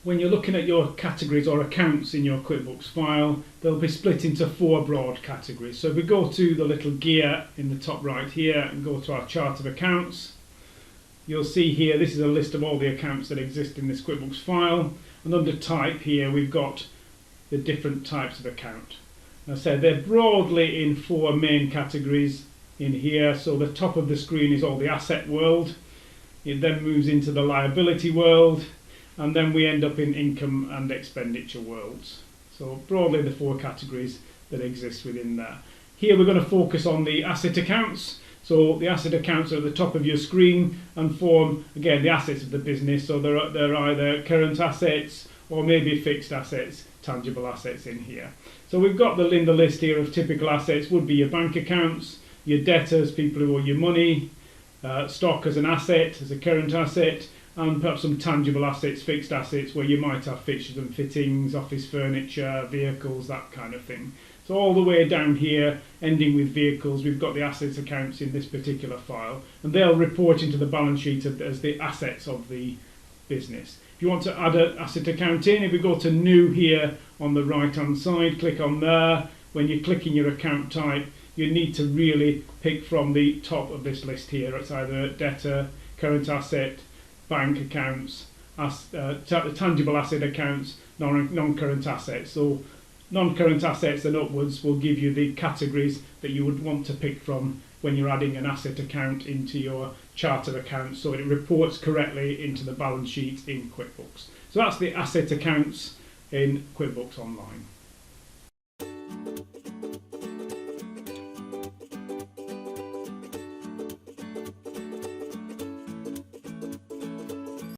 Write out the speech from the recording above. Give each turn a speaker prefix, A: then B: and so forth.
A: when you're looking at your categories or accounts in your QuickBooks file, they'll be split into 4 broad categories. So if we go to the little gear in the top right here and go to our chart of accounts, you'll see here this is a list of all the accounts that exist in this QuickBooks file, and under type here we've got the different types of account. As I said, they're broadly in 4 main categories in here. So the top of the screen is all the asset world, it then moves into the liability world, and then we end up in income and expenditure worlds. So broadly the 4 categories that exist within there. Here we're going to focus on the asset accounts. So the asset accounts are at the top of your screen and form, again, the assets of the business. So they're either current assets or maybe fixed assets, tangible assets in here. So we've got in the list here of typical assets would be your bank accounts, your debtors, people who owe you money, stock as an asset, as a current asset, and perhaps some tangible assets, fixed assets, where you might have fixtures and fittings, office furniture, vehicles, that kind of thing. So all the way down here, ending with vehicles, we've got the assets accounts in this particular file, and they'll report into the balance sheet as the assets of the business. If you want to add an asset account in, if we go to new here on the right hand side, click on there. When you're clicking your account type, you need to really pick from the top of this list here. It's either debtor, current asset, bank accounts, tangible asset accounts, non-current assets. So non-current assets and upwards will give you the categories that you would want to pick from when you're adding an asset account into your chart of accounts, so it reports correctly into the balance sheet in QuickBooks. So that's the asset accounts in QuickBooks Online.